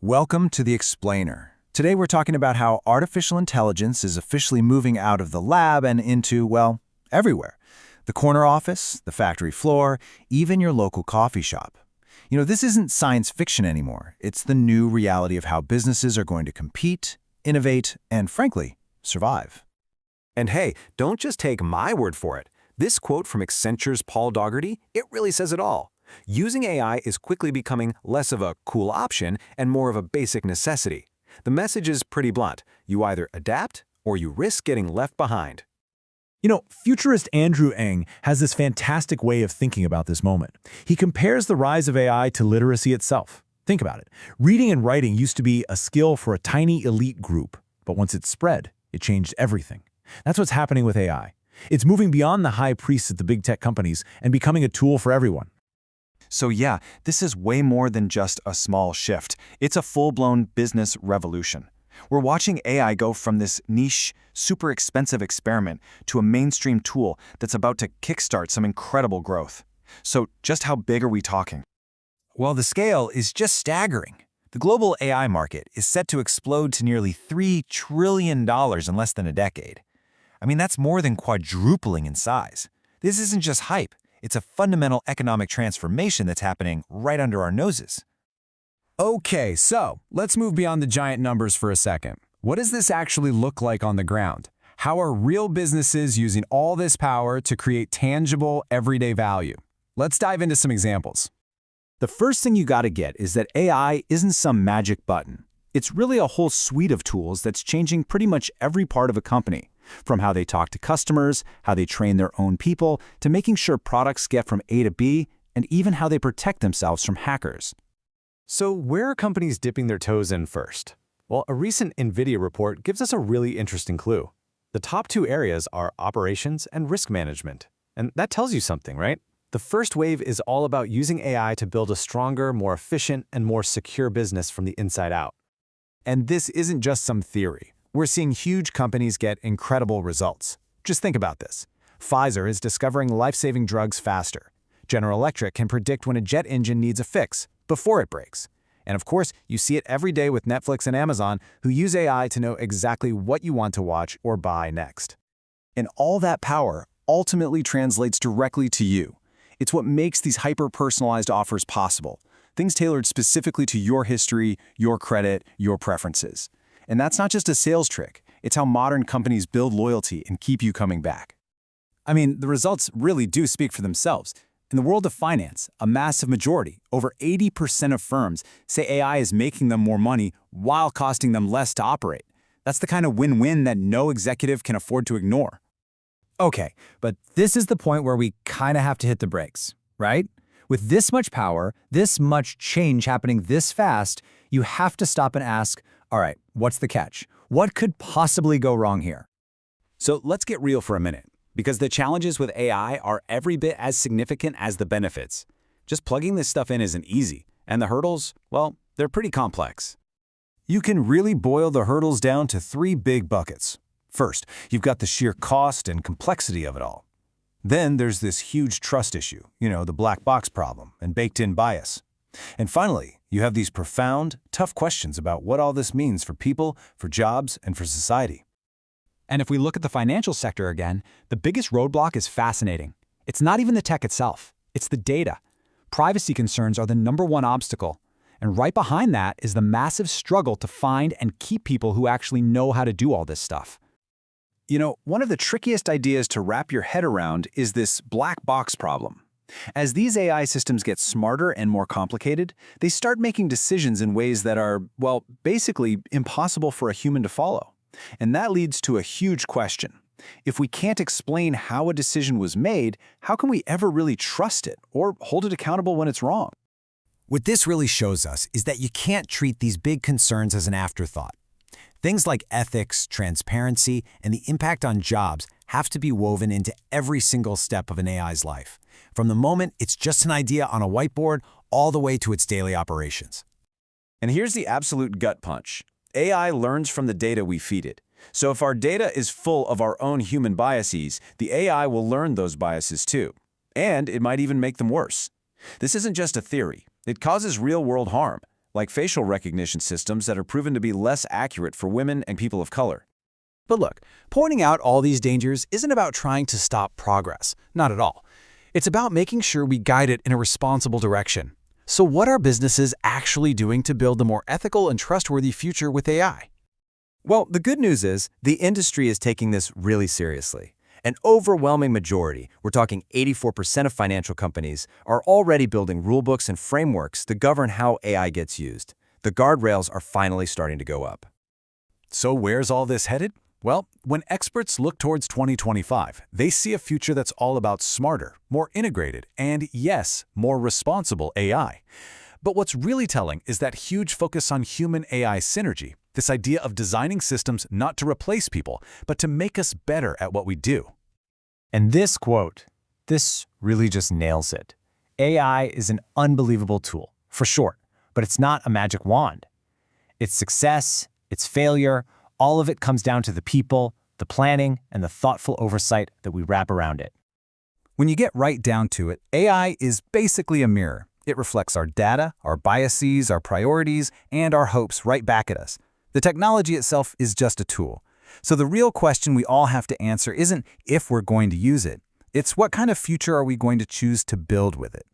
Welcome to The Explainer. Today we're talking about how artificial intelligence is officially moving out of the lab and into, well, everywhere. The corner office, the factory floor, even your local coffee shop. This isn't science fiction anymore. It's the new reality of how businesses are going to compete, innovate, and frankly, survive. And hey, don't just take my word for it. This quote from Accenture's Paul Daugherty, it really says it all. Using AI is quickly becoming less of a cool option and more of a basic necessity. The message is pretty blunt. You either adapt or you risk getting left behind. Futurist Andrew Ng has this fantastic way of thinking about this moment. He compares the rise of AI to literacy itself. Think about it. Reading and writing used to be a skill for a tiny elite group, but once it spread, it changed everything. That's what's happening with AI. It's moving beyond the high priests at the big tech companies and becoming a tool for everyone. So yeah, this is way more than just a small shift. It's a full-blown business revolution. We're watching AI go from this niche, super expensive experiment to a mainstream tool that's about to kickstart some incredible growth. So just how big are we talking? Well, the scale is just staggering. The global AI market is set to explode to nearly $3 trillion in less than a decade. That's more than quadrupling in size. This isn't just hype. It's a fundamental economic transformation that's happening right under our noses. Okay, so let's move beyond the giant numbers for a second. What does this actually look like on the ground? How are real businesses using all this power to create tangible, everyday value? Let's dive into some examples. The first thing you gotta get is that AI isn't some magic button. It's really a whole suite of tools that's changing pretty much every part of a company. From how they talk to customers, how they train their own people, to making sure products get from A to B, and even how they protect themselves from hackers. So where are companies dipping their toes in first? Well, a recent NVIDIA report gives us a really interesting clue. The top two areas are operations and risk management. And that tells you something, right? The first wave is all about using AI to build a stronger, more efficient, and more secure business from the inside out. And this isn't just some theory. We're seeing huge companies get incredible results. Just think about this. Pfizer is discovering life-saving drugs faster. General Electric can predict when a jet engine needs a fix before it breaks. And of course, you see it every day with Netflix and Amazon, who use AI to know exactly what you want to watch or buy next. And all that power ultimately translates directly to you. It's what makes these hyper-personalized offers possible. Things tailored specifically to your history, your credit, your preferences. And that's not just a sales trick. It's how modern companies build loyalty and keep you coming back. The results really do speak for themselves. In the world of finance, a massive majority, over 80% of firms, say AI is making them more money while costing them less to operate. That's the kind of win-win that no executive can afford to ignore. Okay, but this is the point where we kind of have to hit the brakes, right? With this much power, this much change happening this fast, you have to stop and ask, all right, what's the catch? What could possibly go wrong here? So let's get real for a minute, because the challenges with AI are every bit as significant as the benefits. Just plugging this stuff in isn't easy, and the hurdles, well, they're pretty complex. You can really boil the hurdles down to three big buckets. First, you've got the sheer cost and complexity of it all. Then there's this huge trust issue, the black box problem and baked-in bias. And finally, you have these profound, tough questions about what all this means for people, for jobs, and for society. And if we look at the financial sector again, the biggest roadblock is fascinating. It's not even the tech itself, it's the data. Privacy concerns are the #1 obstacle. And right behind that is the massive struggle to find and keep people who actually know how to do all this stuff. One of the trickiest ideas to wrap your head around is this black box problem. As these AI systems get smarter and more complicated, they start making decisions in ways that are, well, basically impossible for a human to follow. And that leads to a huge question. If we can't explain how a decision was made, how can we ever really trust it or hold it accountable when it's wrong? What this really shows us is that you can't treat these big concerns as an afterthought. Things like ethics, transparency, and the impact on jobs have to be woven into every single step of an AI's life, from the moment it's just an idea on a whiteboard all the way to its daily operations. And here's the absolute gut punch. AI learns from the data we feed it. So if our data is full of our own human biases, the AI will learn those biases too. And it might even make them worse. This isn't just a theory. It causes real-world harm. like facial recognition systems that are proven to be less accurate for women and people of color. But look, pointing out all these dangers isn't about trying to stop progress. Not at all. It's about making sure we guide it in a responsible direction. So what are businesses actually doing to build a more ethical and trustworthy future with AI? Well, the good news is the industry is taking this really seriously. An overwhelming majority, we're talking 84% of financial companies, are already building rulebooks and frameworks to govern how AI gets used. The guardrails are finally starting to go up. So where's all this headed? Well, when experts look towards 2025, they see a future that's all about smarter, more integrated, and yes, more responsible AI. But what's really telling is that huge focus on human-AI synergy, this idea of designing systems not to replace people, but to make us better at what we do. And this quote, this really just nails it. AI is an unbelievable tool, for sure, but it's not a magic wand. Its success, its failure, all of it comes down to the people, the planning, and the thoughtful oversight that we wrap around it. When you get right down to it, AI is basically a mirror. It reflects our data, our biases, our priorities, and our hopes right back at us. The technology itself is just a tool. So the real question we all have to answer isn't if we're going to use it. It's what kind of future are we going to choose to build with it.